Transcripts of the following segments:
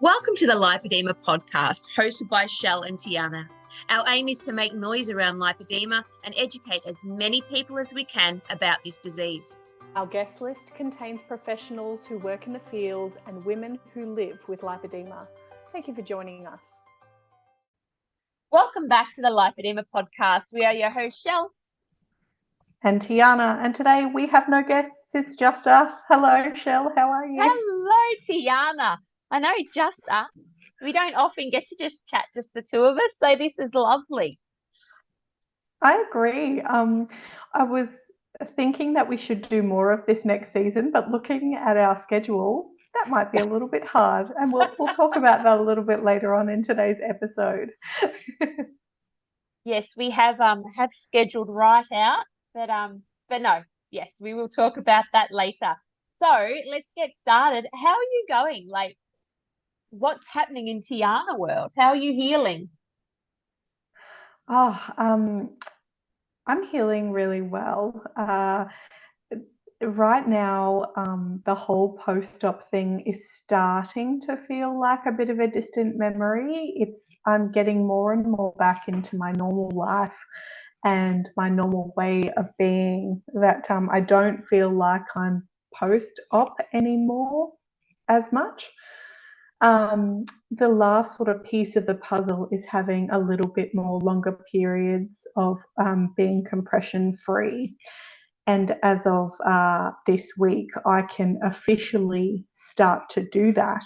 Welcome to the Lipoedema podcast, hosted by Shell and Tiana. Our aim is to make noise around lipedema and educate as many people as we can about this disease. Our guest list contains professionals who work in the field and women who live with lipedema. Thank you for joining us. Welcome back to the Lipoedema podcast. We are your host, Shell. And Tiana. And today we have no guests, it's just us. Hello, Shell, how are you? Hello, Tiana. I know, just us. We don't often get to just chat, just the two of us, so this is lovely. I agree. I was thinking that we should do more of this next season, but looking at our schedule, that might be a little bit hard. And we'll talk about that a little bit later on in today's episode. Yes, we have scheduled right out, but no, yes, we will talk about that later. So let's get started. How are you going? Like, what's happening in Tiana world? How are you healing? I'm healing really well. Right now, the whole post-op thing is starting to feel like a bit of a distant memory. I'm getting more and more back into my normal life and my normal way of being, that I don't feel like I'm post-op anymore as much. The last sort of piece of the puzzle is having a little bit more longer periods of being compression free. And as of this week, I can officially start to do that.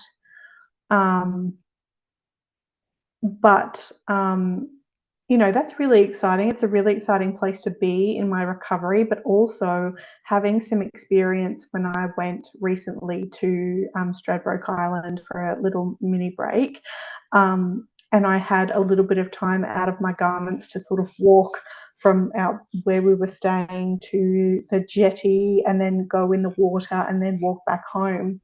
That's really exciting. It's a really exciting place to be in my recovery, but also having some experience when I went recently to Stradbroke Island for a little mini break. And I had a little bit of time out of my garments to sort of walk from where we were staying to the jetty and then go in the water and then walk back home.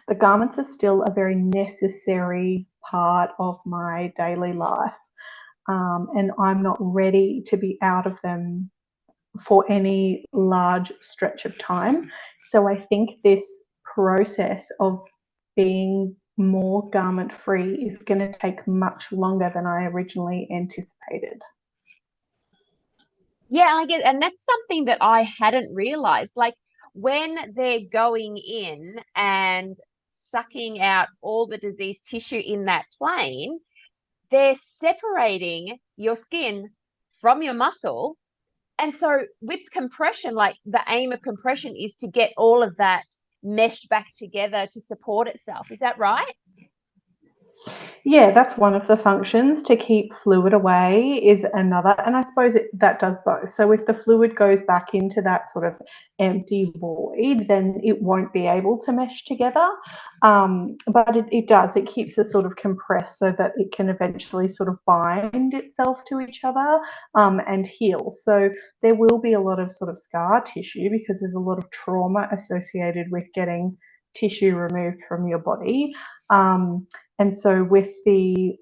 The garments are still a very necessary part of my daily life. And I'm not ready to be out of them for any large stretch of time. So I think this process of being more garment free is going to take much longer than I originally anticipated. Yeah, I get, and that's something that I hadn't realized. Like when they're going in and sucking out all the diseased tissue in that plane, they're separating your skin from your muscle. And so with compression, like the aim of compression is to get all of that meshed back together to support itself. Is that right? Yeah, that's one of the functions. To keep fluid away is another, and I suppose that does both. So if the fluid goes back into that sort of empty void, then it won't be able to mesh together. But it does. It keeps it sort of compressed so that it can eventually sort of bind itself to each other and heal. So there will be a lot of sort of scar tissue because there's a lot of trauma associated with getting tissue removed from your body. And so with the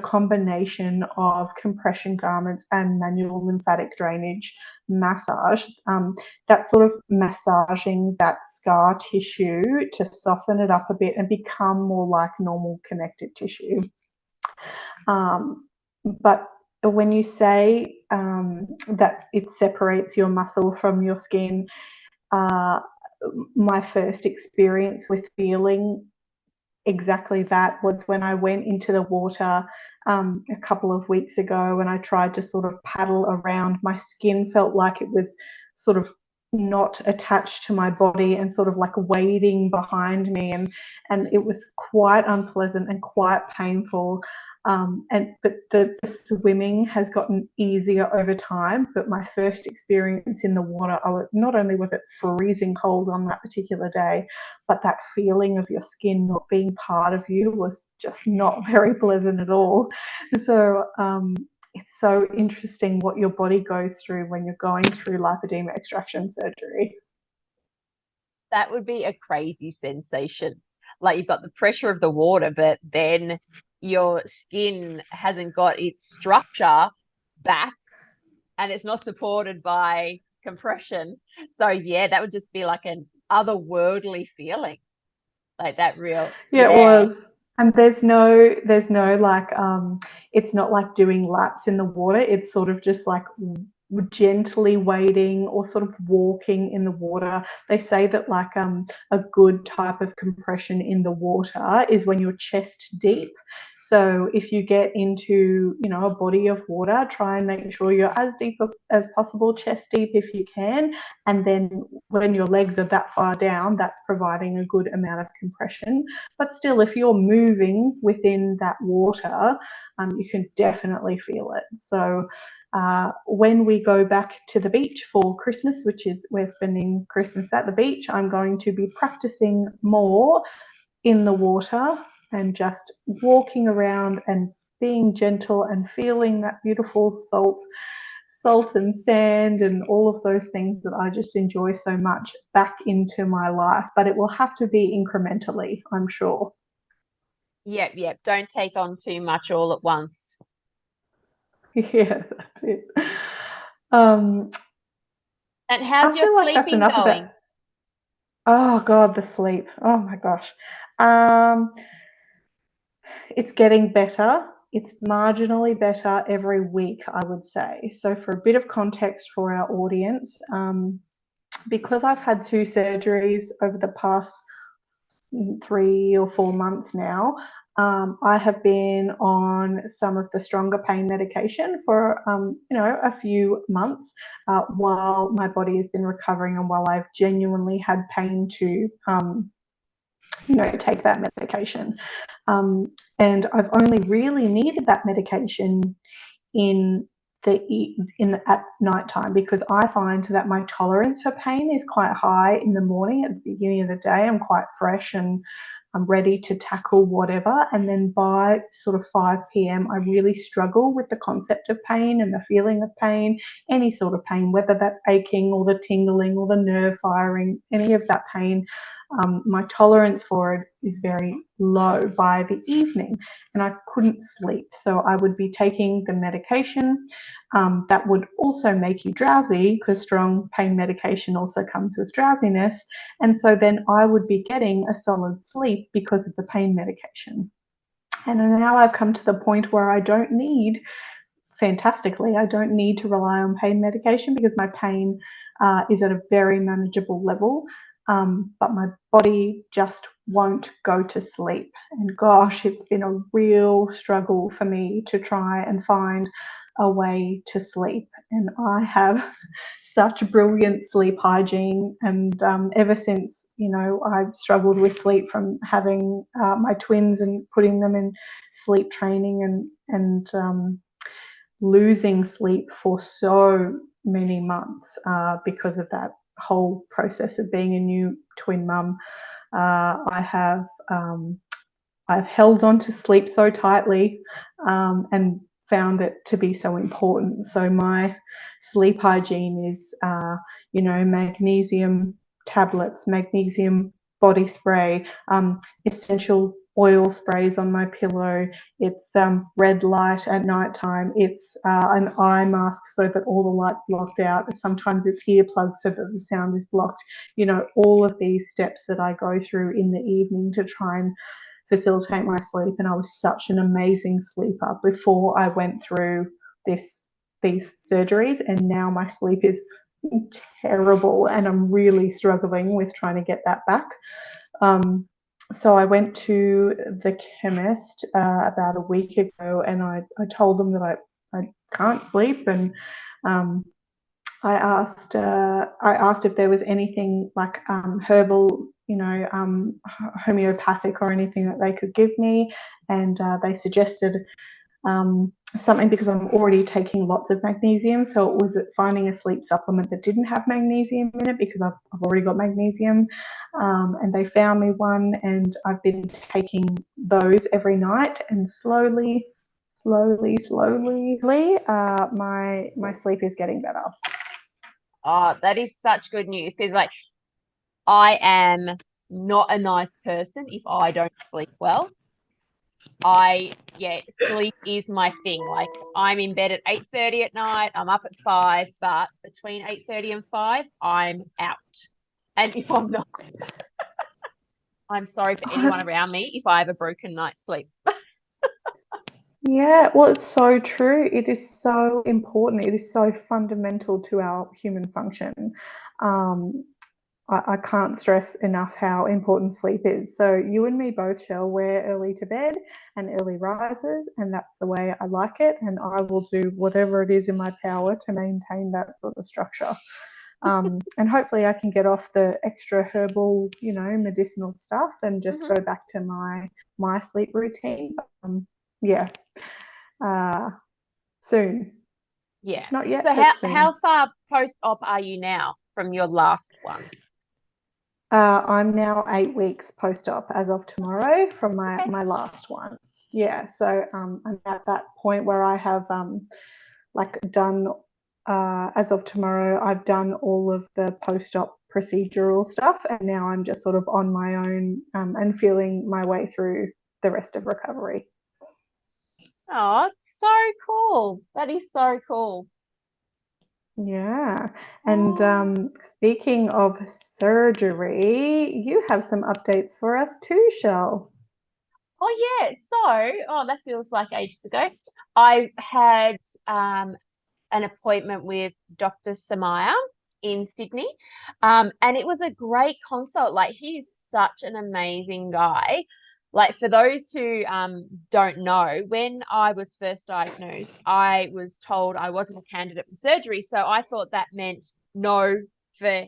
combination of compression garments and manual lymphatic drainage massage, that's sort of massaging that scar tissue to soften it up a bit and become more like normal connected tissue. But when you say that it separates your muscle from your skin, my first experience with feeling exactly that was when I went into the water a couple of weeks ago and I tried to sort of paddle around. My skin felt like it was sort of not attached to my body and sort of like wading behind me, and it was quite unpleasant and quite painful. But the swimming has gotten easier over time. But my first experience in the water, not only was it freezing cold on that particular day, but that feeling of your skin not being part of you was just not very pleasant at all. So it's so interesting what your body goes through when you're going through lipedema extraction surgery. That would be a crazy sensation. Like you've got the pressure of the water, but then your skin hasn't got its structure back and it's not supported by compression. So yeah, that would just be like an otherworldly feeling. Like that real, Yeah, it yeah. was. And there's no like it's not like doing laps in the water. It's sort of just like gently wading or sort of walking in the water. They say that like a good type of compression in the water is when you're chest deep. So if you get into, a body of water, try and make sure you're as deep as possible, chest deep if you can. And then when your legs are that far down, that's providing a good amount of compression. But still, if you're moving within that water, you can definitely feel it. So when we go back to the beach for Christmas, which is we're spending Christmas at the beach, I'm going to be practicing more in the water and just walking around and being gentle and feeling that beautiful salt and sand and all of those things that I just enjoy so much back into my life. But it will have to be incrementally, I'm sure. Yep, yep. Don't take on too much all at once. Yeah, that's it. Um, And how's I your feel like that's sleeping enough about. going? Oh God, the sleep. Oh my gosh. Um, it's getting better. It's marginally better every week, I would say. So, for a bit of context for our audience, because I've had two surgeries over the past 3 or 4 months now, I have been on some of the stronger pain medication for, a few months while my body has been recovering and while I've genuinely had pain to, take that medication. Um, and I've only really needed that medication in at night time because I find that my tolerance for pain is quite high in the morning. At the beginning of the day, I'm quite fresh and I'm ready to tackle whatever. And then by sort of 5 p.m., I really struggle with the concept of pain and the feeling of pain, any sort of pain, whether that's aching or the tingling or the nerve firing, any of that pain. My tolerance for it is very low by the evening, and I couldn't sleep. So I would be taking the medication that would also make you drowsy because strong pain medication also comes with drowsiness. And so then I would be getting a solid sleep because of the pain medication. And now I've come to the point where I don't need, fantastically, I don't need to rely on pain medication because my pain is at a very manageable level. But my body just won't go to sleep. And gosh, it's been a real struggle for me to try and find a way to sleep. And I have such brilliant sleep hygiene. And ever since, I've struggled with sleep from having my twins and putting them in sleep training and losing sleep for so many months because of that whole process of being a new twin mum. I have I've held on to sleep so tightly and found it to be so important. So my sleep hygiene is, magnesium tablets, magnesium body spray, essential oil sprays on my pillow. It's red light at night time. It's an eye mask so that all the light blocked out. Sometimes it's earplugs so that the sound is blocked. All of these steps that I go through in the evening to try and facilitate my sleep. And I was such an amazing sleeper before I went through these surgeries, and now my sleep is terrible and I'm really struggling with trying to get that back. So I went to the chemist about a week ago, and I told them that I can't sleep, and I asked if there was anything like herbal, homeopathic or anything that they could give me, and they suggested something because I'm already taking lots of magnesium. So it was finding a sleep supplement that didn't have magnesium in it because I've already got magnesium. And they found me one, and I've been taking those every night, and slowly, my sleep is getting better. Oh, that is such good news because, like, I am not a nice person if I don't sleep well. Yeah, sleep is my thing. Like, I'm in bed at 8:30 at night. I'm up at 5, but between 8:30 and 5, I'm out. And if I'm not, I'm sorry for anyone around me if I have a broken night's sleep. Yeah, well, it's so true. It is so important. It is so fundamental to our human function. Um, I can't stress enough how important sleep is. So you and me both, Shell, we're early to bed and early risers, and that's the way I like it. And I will do whatever it is in my power to maintain that sort of structure. And hopefully I can get off the extra herbal, medicinal stuff and just Mhm. go back to my sleep routine. Yeah, uh, soon. Yeah. Not yet, So but how soon. far post-op are you now from your last one? I'm now 8 weeks post-op as of tomorrow from my Okay. my last one. Yeah, so I'm at that point where I have like done as of tomorrow, I've done all of the post-op procedural stuff, and now I'm just sort of on my own and feeling my way through the rest of recovery. Oh, it's so cool. That is so cool. Yeah, and Oh, speaking of surgery, you have some updates for us too, Shell. oh yeah. That feels like ages ago. I had an appointment with Dr. Samaya in Sydney. And it was a great consult. Like, he's such an amazing guy. Like, for those who don't know, when I was first diagnosed, I was told I wasn't a candidate for surgery. So I thought that meant no for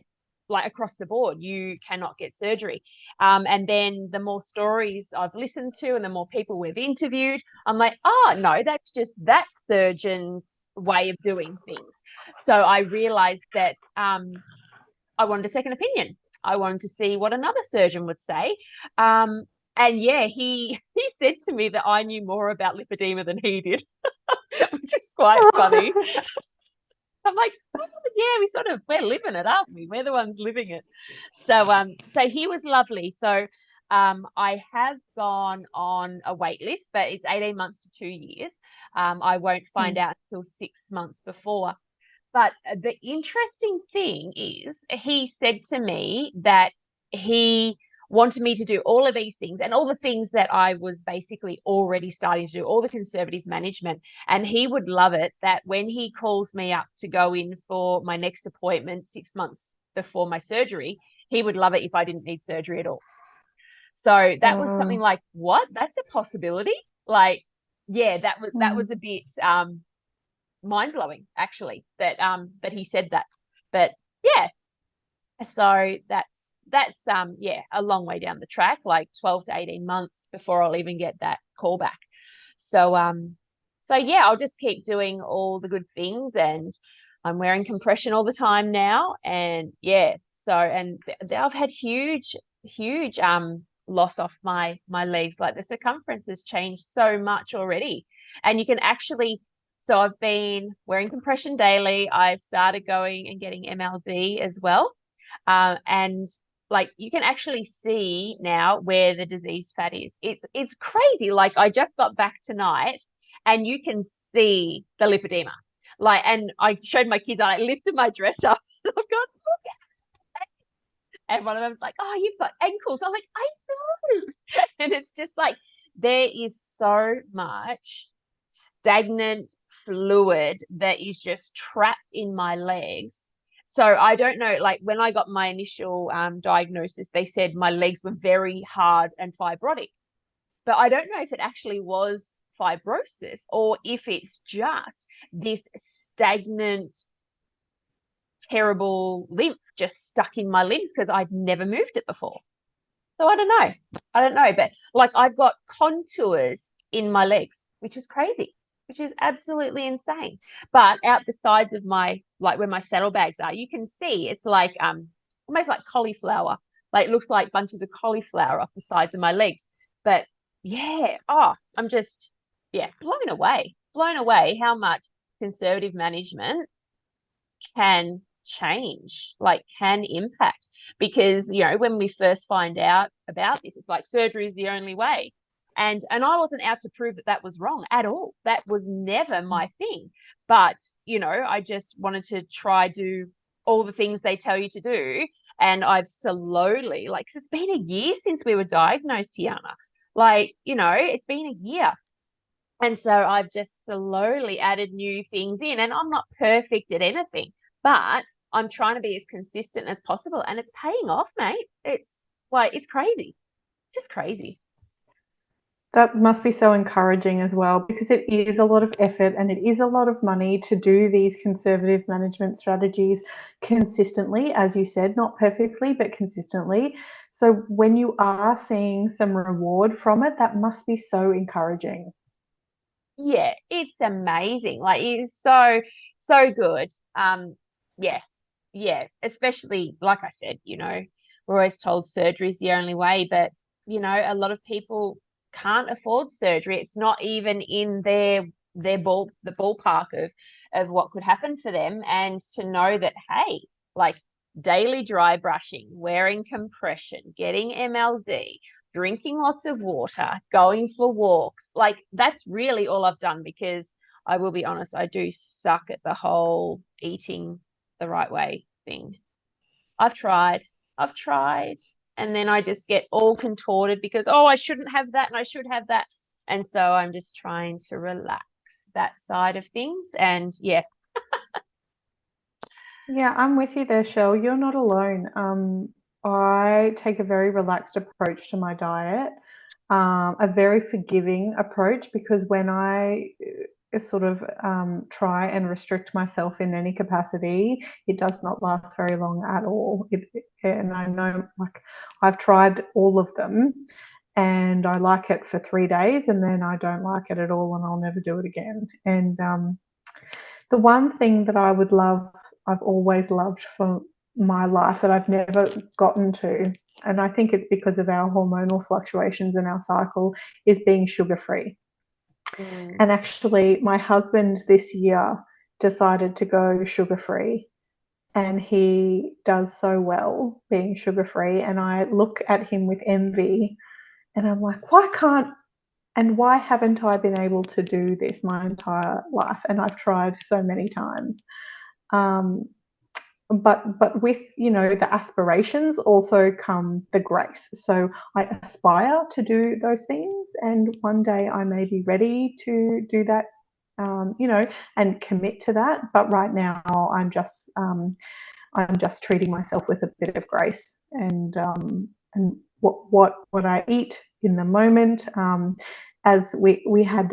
like across the board, you cannot get surgery. And then the more stories I've listened to and the more people we've interviewed, I'm like, oh, no, that's just that surgeon's way of doing things. So I realized that I wanted a second opinion. I wanted to see what another surgeon would say. Um, and yeah, he said to me that I knew more about lipedema than he did, which is quite funny. I'm like, oh, yeah, we're living it, aren't we? We're the ones living it. So he was lovely. So I have gone on a wait list, but it's 18 months to 2 years. I won't find out until 6 months before. But the interesting thing is, he said to me that he wanted me to do all of these things and all the things that I was basically already starting to do, all the conservative management. And he would love it that when he calls me up to go in for my next appointment 6 months before my surgery, he would love it if I didn't need surgery at all. So that was something Oh, like, what? That's a possibility. Like, yeah, that was a mm, bit mind blowing actually that he said that. But yeah, so that's yeah, a long way down the track, like 12 to 18 months before I'll even get that call back. So yeah, I'll just keep doing all the good things, and I'm wearing compression all the time now. And yeah, and I've had huge loss off my legs. Like, the circumference has changed so much already. And you can actually, so I've been wearing compression daily. I've started going and getting MLD as well. And like, you can actually see now where the diseased fat is. It's crazy. Like, I just got back tonight and you can see the lipedema. Like, and I showed my kids, I lifted my dress up. I've got, look, and one of them's like, oh, you've got ankles. I'm like, I know. And it's just like, there is so much stagnant fluid that is just trapped in my legs. So I don't know, like, when I got my initial diagnosis, they said my legs were very hard and fibrotic. But I don't know if it actually was fibrosis or if it's just this stagnant, terrible lymph just stuck in my limbs because I'd never moved it before. So I don't know. I don't know. But like, I've got contours in my legs, which is crazy, which is absolutely insane. But out the sides of my, like where my saddlebags are, you can see it's like almost like cauliflower. Like, it looks like bunches of cauliflower off the sides of my legs. But yeah, I'm just, yeah, blown away how much conservative management can change, like, can impact. Because, when we first find out about this, it's like surgery is the only way. And I wasn't out to prove that that was wrong at all. That was never my thing. But, I just wanted to try do all the things they tell you to do And I've slowly, like, 'cause it's been a year since we were diagnosed, Tiana. Like, it's been a year. And so I've just slowly added new things in, and I'm not perfect at anything, but I'm trying to be as consistent as possible, and it's paying off, mate. It's like, it's crazy, just crazy. That must be so encouraging as well, because it is a lot of effort and it is a lot of money to do these conservative management strategies consistently, as you said, not perfectly, but consistently. So when you are seeing some reward from it, that must be so encouraging. Yeah, it's amazing. Like, it's so good. Yeah, yeah. Especially, like I said, we're always told surgery is the only way, but a lot of people can't afford surgery. It's not even in the ballpark of what could happen for them. And to know that, hey, like, daily dry brushing, wearing compression, getting MLD, drinking lots of water, going for walks. Like, that's really all I've done, because I will be honest, I do suck at the whole eating the right way thing. I've tried. I've tried. And then I just get all contorted because, oh, I shouldn't have that and I should have that. And so I'm just trying to relax that side of things. And yeah. Yeah, I'm with you there, Shell. You're not alone. I take a very relaxed approach to my diet, a very forgiving approach, because when I sort of try and restrict myself in any capacity, it does not last very long at all. And I know, like, I've tried all of them and I like it for 3 days and then I don't like it at all and I'll never do it again. And the one thing that I've always loved for my life that I've never gotten to, and I think it's because of our hormonal fluctuations in our cycle, is being sugar free. Mm. And actually, my husband this year decided to go sugar free, and he does so well being sugar free. And I look at him with envy, and I'm like, why haven't I been able to do this my entire life? And I've tried so many times. Um, but with the aspirations also come the grace. So I aspire to do those things, and one day I may be ready to do that, and commit to that. But right now I'm just treating myself with a bit of grace, and what I eat in the moment. As we had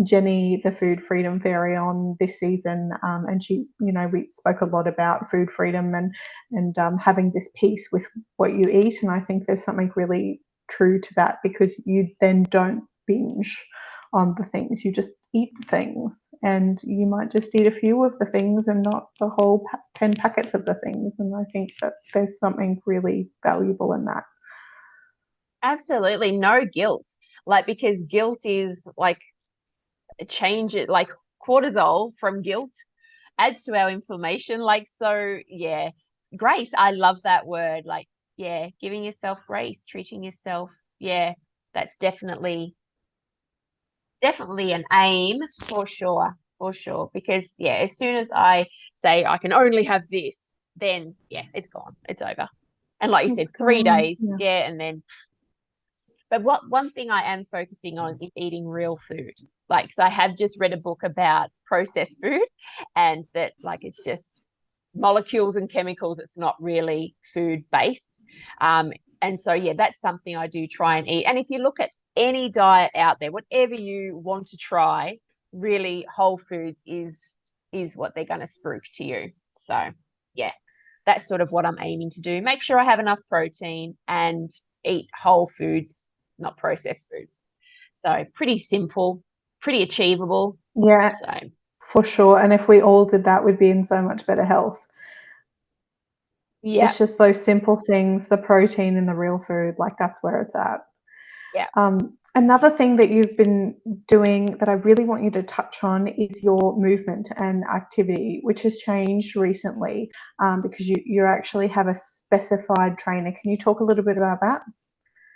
Jenny, the food freedom fairy, on this season, and she, we spoke a lot about food freedom and having this peace with what you eat, and I think there's something really true to that, because you then don't binge on the things. You just eat the things, and you might just eat a few of the things and not the whole 10 packets of the things. And I think that there's something really valuable in that. Absolutely no guilt. Like, because guilt is like, change it, like, cortisol from guilt adds to our inflammation. Like, so yeah, grace. I love that word. Like, yeah, giving yourself grace, treating yourself. Yeah, that's definitely an aim, for sure, for sure. Because yeah, as soon as I say I can only have this, then yeah, it's gone. It's over. And like you said, It's 3 days, yeah. yeah, and then. But what one thing I am focusing on is eating real food. Like, so I have just read a book about processed food, and that, like, it's just molecules and chemicals. It's not really food based. And so yeah, that's something I do try and eat. And if you look at any diet out there, whatever you want to try, really whole foods is what they're going to spruik to you. So yeah, that's sort of what I'm aiming to do. Make sure I have enough protein and eat whole foods, not processed foods. So pretty simple, pretty achievable. Yeah, So for sure. And if we all did that, we'd be in so much better health. yeah, It's just those simple things, the protein in the real food, like, that's where it's at. yeah. Another thing that you've been doing that I really want you to touch on is your movement and activity, which has changed recently, because you actually have a specified trainer. Can you talk a little bit about that?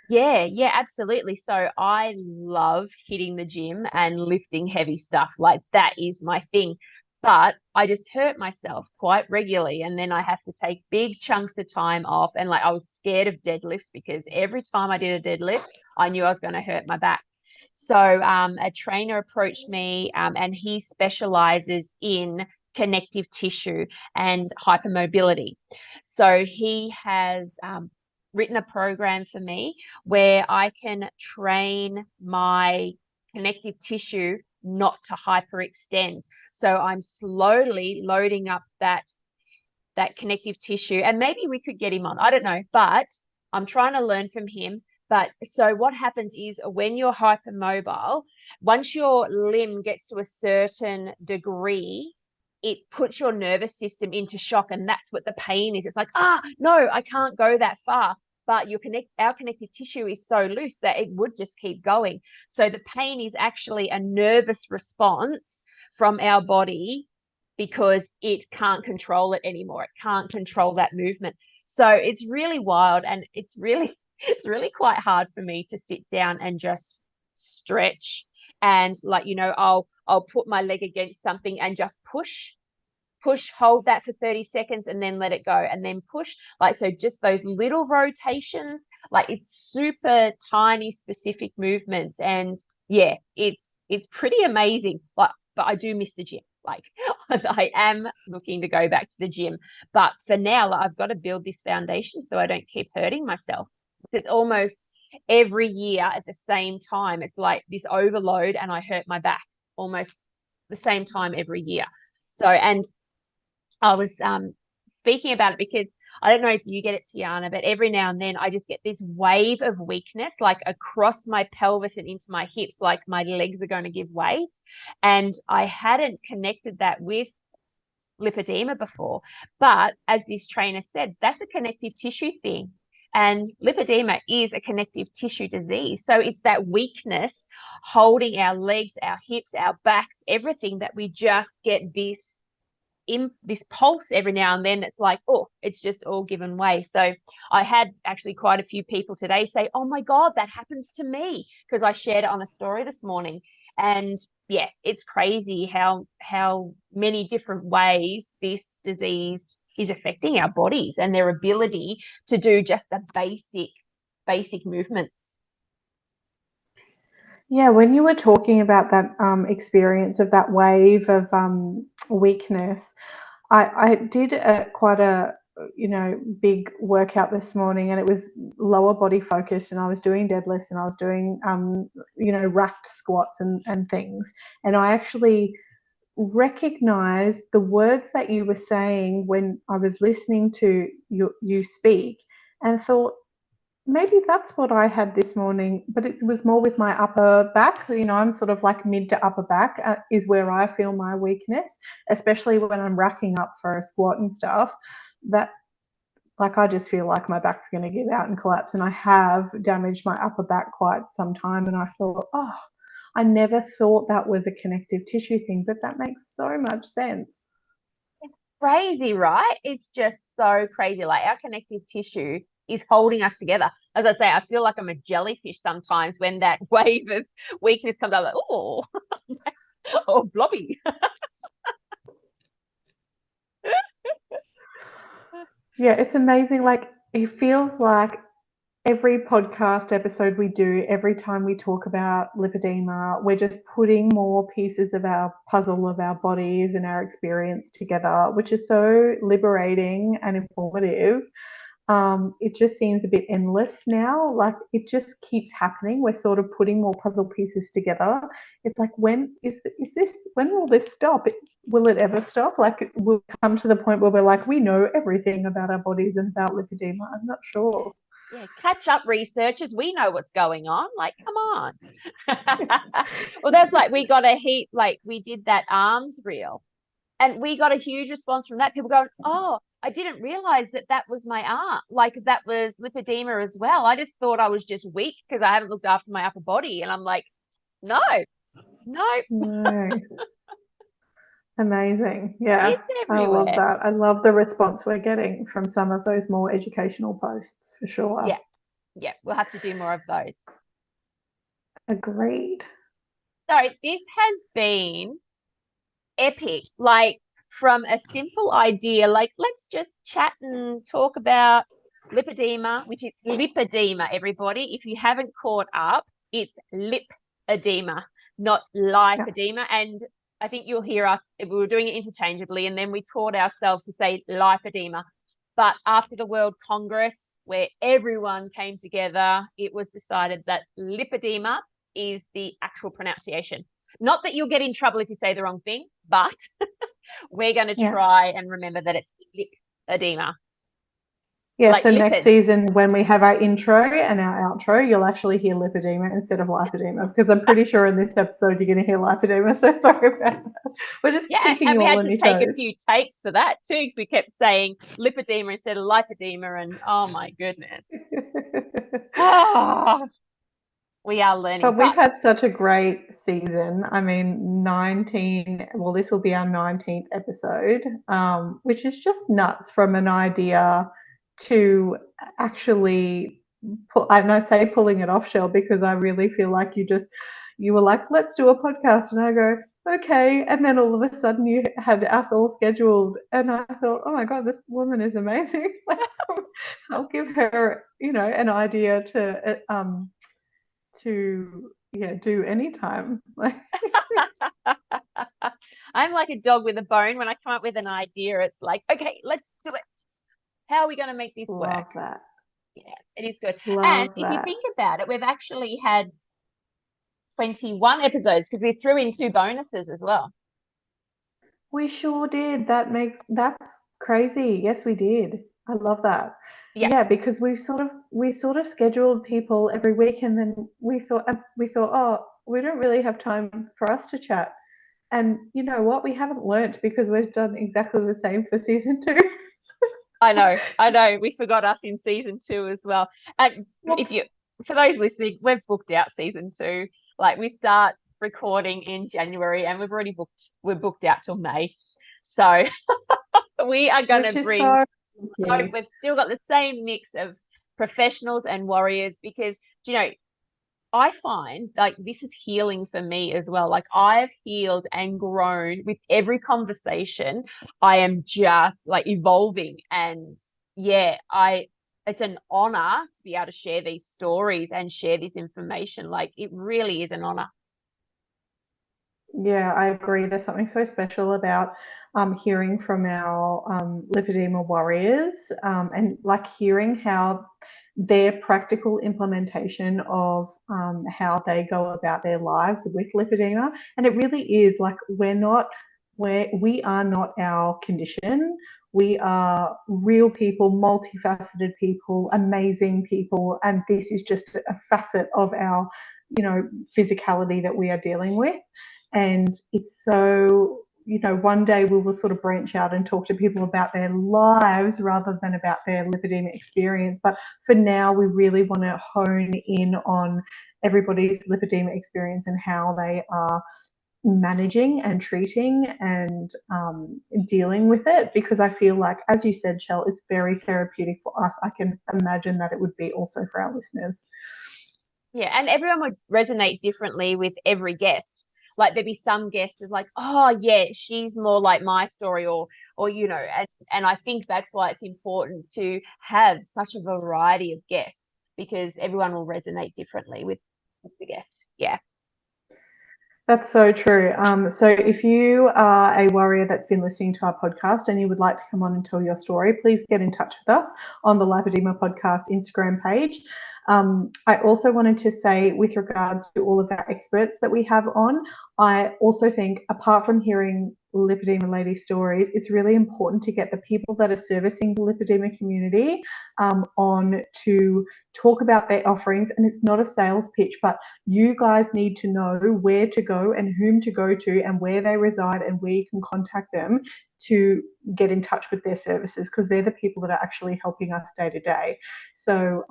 Yeah, yeah, absolutely. So I love hitting the gym and lifting heavy stuff. Like, that is my thing. but I just hurt myself quite regularly. And then I have to take big chunks of time off. And like I was scared of deadlifts because every time I did a deadlift, I knew I was going to hurt my back. So a trainer approached me and he specializes in connective tissue and hypermobility. So he has written a program for me where I can train my connective tissue not to hyperextend. So I'm slowly loading up that connective tissue, and maybe we could get him on. I don't know, but I'm trying to learn from him. But so what happens is when you're hypermobile, once your limb gets to a certain degree, it puts your nervous system into shock, and that's what the pain is. It's like, no, I can't go that far. But our connective tissue is so loose that it would just keep going. So the pain is actually a nervous response from our body because it can't control it anymore. It can't control that movement. So it's really wild, and it's really quite hard for me to sit down and just stretch and like, I'll put my leg against something and just push, hold that for 30 seconds and then let it go and then push. Like, so just those little rotations, like it's super tiny specific movements. And yeah, it's pretty amazing. But I do miss the gym. Like I am looking to go back to the gym. But for now, like, I've got to build this foundation so I don't keep hurting myself. It's almost every year at the same time. It's like this overload and I hurt my back almost the same time every year. So, and I was speaking about it because I don't know if you get it, Tiana, but every now and then I just get this wave of weakness, like across my pelvis and into my hips, like my legs are going to give way. And I hadn't connected that with lipedema before. But as this trainer said, that's a connective tissue thing. And lipedema is a connective tissue disease. So it's that weakness holding our legs, our hips, our backs, everything, that we just get this pulse every now and then. It's like, oh, it's just all given way. So I had actually quite a few people today say, oh my God, that happens to me, because I shared it on a story this morning. And yeah, it's crazy how many different ways this disease is affecting our bodies and their ability to do just the basic movements. Yeah, when you were talking about that experience of that wave of weakness, I did quite a big workout this morning, and it was lower body focused, and I was doing deadlifts and I was doing racked squats and things, and I actually recognized the words that you were saying when I was listening to you speak, and thought, maybe that's what I had this morning, but it was more with my upper back. I'm sort of like mid to upper back is where I feel my weakness, especially when I'm racking up for a squat and stuff. That, like, I just feel like my back's going to give out and collapse. And I have damaged my upper back quite some time. And I thought, I never thought that was a connective tissue thing, but that makes so much sense. It's crazy, right? It's just so crazy. Like our connective tissue is holding us together. As I say, I feel like I'm a jellyfish sometimes when that wave of weakness comes out, like, oh, oh, blobby. Yeah, it's amazing. Like, it feels like every podcast episode we do, every time we talk about lipedema, we're just putting more pieces of our puzzle of our bodies and our experience together, which is so liberating and informative. It just seems a bit endless now. Like, it just keeps happening. We're sort of putting more puzzle pieces together. It's like, when will this stop? Will it ever stop? Like, we'll come to the point where we're like, we know everything about our bodies and about lipedema. I'm not sure. Yeah, catch up, researchers. We know what's going on. Like, come on. Well, that's like we got a heap, like we did that arms reel and we got a huge response from that. People going, oh, I didn't realize that was my arm. Like that was lipedema as well. I just thought I was just weak because I haven't looked after my upper body. And I'm like, no. No. Amazing. Yeah, It's I love everywhere. that. I love the response we're getting from some of those more educational posts, for sure. Yeah, we'll have to do more of those. Agreed. So this has been epic. Like from a simple idea, like let's just chat and talk about lipedema, which is lipedema, everybody. If you haven't caught up, it's lipedema, not Yeah. lipedema. And I think you'll hear us, we were doing it interchangeably, and then we taught ourselves to say lipedema. But after the World Congress, where everyone came together, it was decided that lipedema is the actual pronunciation. Not that you'll get in trouble if you say the wrong thing, but we're going to Yeah. try and remember that it's lipedema. Yeah, Like so next lipids. season when we have our intro and our outro, you'll actually hear lipedema instead of lipedema, because I'm pretty sure in this episode you're going to hear lipedema. So sorry about that. We're just Yeah, keeping and you we all had on to your take a toes. few takes for that too, because we kept saying lipedema instead of lipedema, and oh my goodness. Oh, we are learning. But we've But had such a great season. I mean, 19, well, this will be our 19th episode, which is just nuts from an idea to actually pull, and I say pulling it off, Shell, because I really feel like you were like, let's do a podcast. And I go, okay. And then all of a sudden you had us all scheduled. And I thought, oh my God, this woman is amazing. I'll give her, an idea to do anytime. Like, I'm like a dog with a bone. When I come up with an idea, it's like, okay, let's do it. How are we going to make this love work? that. Yeah, it is good. And Love if you that. think about it, we've actually had 21 episodes because we threw in 2 bonuses as well. We sure did. That's crazy. Yes, we did. I love that. Yeah, Yeah, because we sort of scheduled people every week, and then we thought, oh, we don't really have time for us to chat. And you know what? We haven't learnt, because we've done exactly the same for season 2. I know. We forgot us in season 2 as well. And if Whoops. you, for those listening, we've booked out season 2. Like we start recording in January, and we're booked out till May. So we are going to Which is bring, so so lovely. we've still got the same mix of professionals and warriors, because I find like this is healing for me as well. Like I've healed and grown with every conversation. I am just like evolving, and yeah, it's an honor to be able to share these stories and share this information. Like it really is an honor. Yeah, I agree. There's something so special about hearing from our lipedema warriors, and like hearing how their practical implementation of how they go about their lives with lipedema. And it really is like we are not our condition. We are real people, multifaceted people, amazing people, and this is just a facet of our, physicality that we are dealing with. And it's so, one day we will sort of branch out and talk to people about their lives rather than about their lipedema experience. But for now, we really want to hone in on everybody's lipedema experience and how they are managing and treating and dealing with it, because I feel like, as you said, Shell, it's very therapeutic for us. I can imagine that it would be also for our listeners. Yeah, and everyone would resonate differently with every guest. Like there'd be some guests is like, oh yeah, she's more like my story, or and I think that's why it's important to have such a variety of guests, because everyone will resonate differently with the guests. Yeah. That's so true. So if you are a warrior that's been listening to our podcast and you would like to come on and tell your story, please get in touch with us on the Lipoedema Podcast Instagram page. I also wanted to say, with regards to all of our experts that we have on, I also think, apart from hearing lipedema lady stories, it's really important to get the people that are servicing the lipedema community on to talk about their offerings. And it's not a sales pitch, but you guys need to know where to go and whom to go to and where they reside and where you can contact them to get in touch with their services, because they're the people that are actually helping us day to day. So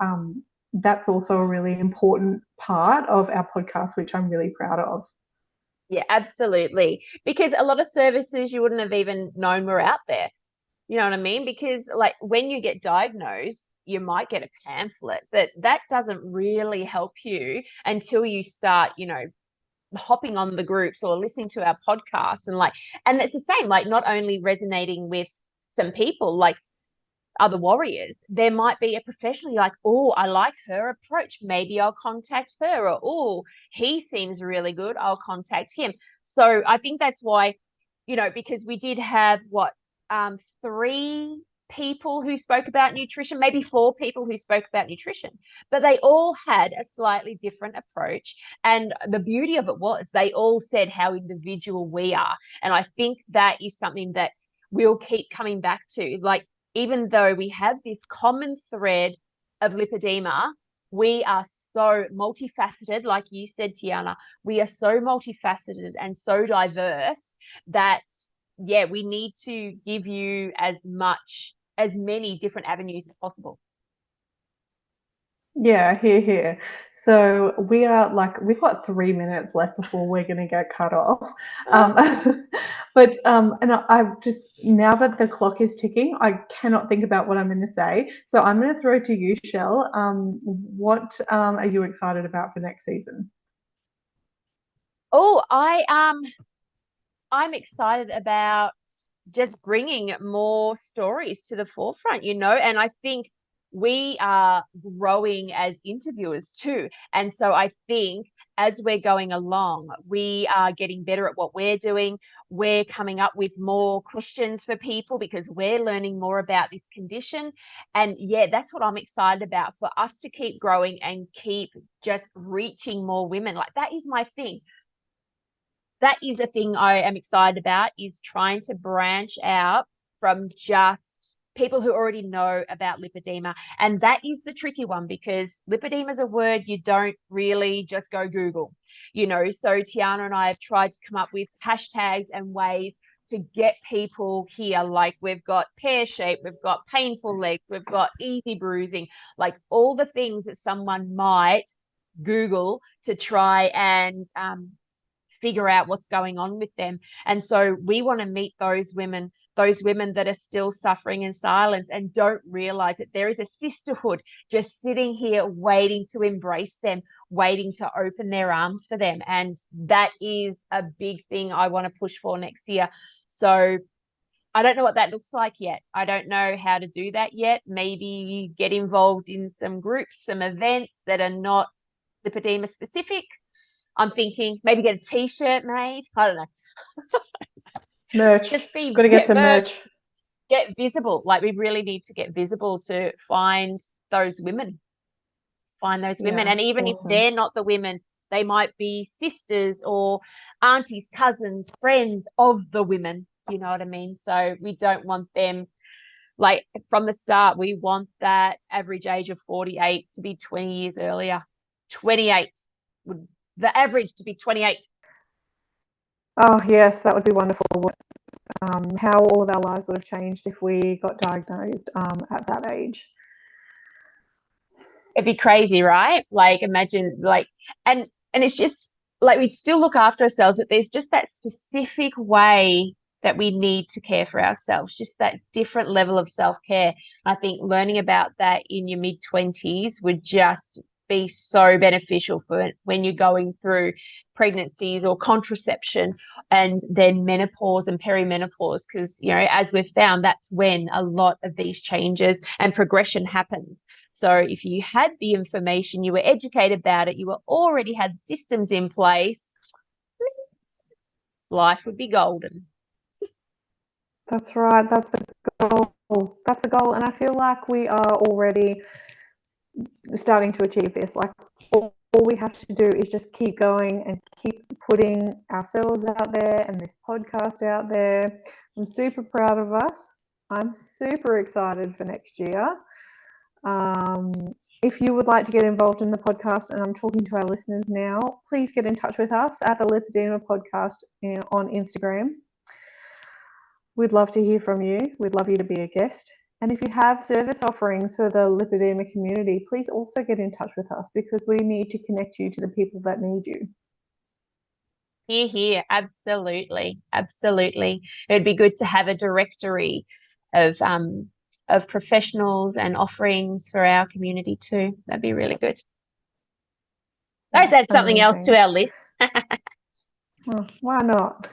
that's also a really important part of our podcast, which I'm really proud of. Yeah, absolutely. Because a lot of services you wouldn't have even known were out there. You know what I mean? Because like when you get diagnosed, you might get a pamphlet, but that doesn't really help you until you start, hopping on the groups or listening to our podcast, and it's the same, like not only resonating with some people, like other warriors, there might be a professional you're like, oh, I like her approach, maybe I'll contact her, or oh, he seems really good, I'll contact him. So I think that's why, because we did have three people who spoke about nutrition, maybe four people who spoke about nutrition, but they all had a slightly different approach. And the beauty of it was they all said how individual we are. And I think that is something that we'll keep coming back to. Like, even though we have this common thread of lipedema, we are so multifaceted. Like you said, Tiana, we are so multifaceted and so diverse that, yeah, we need to give you as many different avenues as possible. Yeah, here. So we are like, we've got 3 minutes left before we're going to get cut off. And I've just, now that the clock is ticking, I cannot think about what I'm going to say. So I'm going to throw it to you, Shell. What are you excited about for next season? Oh, I'm excited about just bringing more stories to the forefront, and I think we are growing as interviewers too. And so I think as we're going along, we are getting better at what we're doing. We're coming up with more questions for people because we're learning more about this condition. And yeah, that's what I'm excited about, for us to keep growing and keep just reaching more women. Like, that is my thing. That is a thing I am excited about, is trying to branch out from just people who already know about lipedema. And that is the tricky one, because lipedema is a word you don't really just go Google, So Tiana and I have tried to come up with hashtags and ways to get people here. Like, we've got pear shape, we've got painful legs, we've got easy bruising, like all the things that someone might Google to try and figure out what's going on with them. And so we want to meet those women that are still suffering in silence and don't realize that there is a sisterhood just sitting here waiting to embrace them, waiting to open their arms for them. And that is a big thing I want to push for next year. So I don't know what that looks like yet. I don't know how to do that yet. Maybe get involved in some groups, some events that are not lipedema specific. I'm thinking maybe get a t-shirt made. I don't know. Merch. Just Got to get some merch. Get visible. Like, we really need to get visible to find those women. Yeah, And even awesome. if they're not the women, they might be sisters or aunties, cousins, friends of the women. You know what I mean? So we don't want them, like, from the start, we want that average age of 48 to be 20 years earlier. 28 would the average to be 28. Oh, yes, that would be wonderful. How all of our lives would have changed if we got diagnosed at that age. It'd be crazy, right? Like, imagine, like, and it's just like, we'd still look after ourselves, but there's just that specific way that we need to care for ourselves, just that different level of self-care. I think learning about that in your mid-20s would just be so beneficial for when you're going through pregnancies or contraception, and then menopause and perimenopause, because as we've found, that's when a lot of these changes and progression happens. So if you had the information, you were educated about it, you were already had systems in place, life would be golden. That's right. That's the goal. That's the goal. And I feel like we are already starting to achieve this. Like, all we have to do is just keep going and keep putting ourselves out there and this podcast out there. I'm super proud of us. I'm super excited for next year. If you would like to get involved in the podcast, and I'm talking to our listeners now, please get in touch with us at the Lipoedema Podcast on Instagram. We'd love to hear from you. We'd love you to be a guest. And if you have service offerings for the lipedema community, please also get in touch with us, because we need to connect you to the people that need you. Here, absolutely, absolutely. It'd be good to have a directory of professionals and offerings for our community too. That'd be really good. Let's add something else to our list. Oh, why not?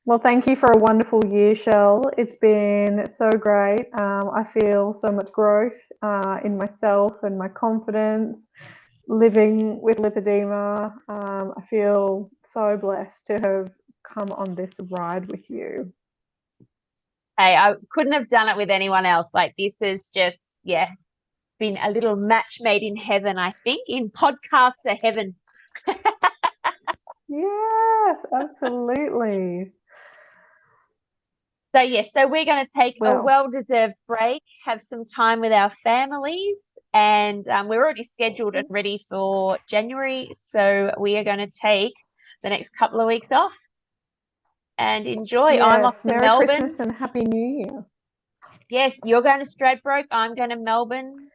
Well, thank you for a wonderful year, Shell. It's been so great. I feel so much growth in myself and my confidence living with lipedema. I feel so blessed to have come on this ride with you. Hey, I couldn't have done it with anyone else. Like, this is just, been a little match made in heaven, I think, in podcaster heaven. Yes, absolutely. So we're going to take a Well, well-deserved break, have some time with our families, and we're already scheduled and ready for January. So we are going to take the next couple of weeks off and enjoy. yes, I'm off to Merry Melbourne. Christmas and Happy New Year. Yes, you're going to Stradbroke. I'm going to Melbourne.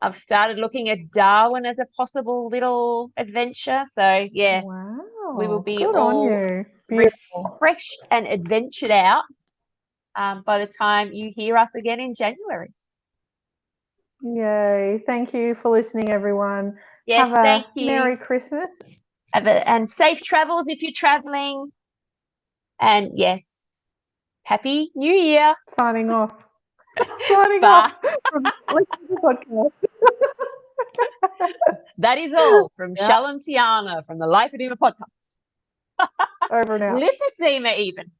I've started looking at Darwin as a possible little adventure. So yeah, we will Wow, be good on all you. Beautiful. refreshed and adventured out by the time you hear us again in January. Yay. Thank you for listening, everyone. Yes, Have a thank you. Merry Christmas. And safe travels if you're traveling. And yes, Happy New Year. Signing off. Signing Bye. off from Listen to the Podcast. That is all from Yeah. Shell and Tiana from the Lipoedema podcast. Over and out. Lipoedema even.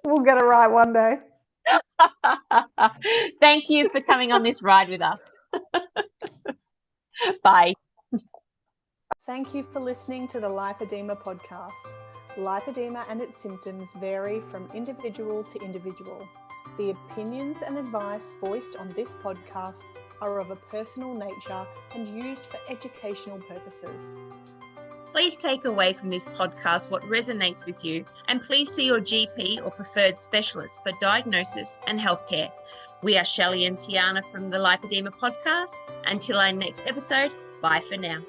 We'll get it right one day. Thank you for coming on this ride with us. Bye. Thank you for listening to the Lipoedema podcast. Lipoedema and its symptoms vary from individual to individual. The opinions and advice voiced on this podcast are of a personal nature and used for educational purposes. Please take away from this podcast what resonates with you, and please see your GP or preferred specialist for diagnosis and healthcare. We are Shelley and Tiana from the Lipoedema podcast. Until our next episode, bye for now.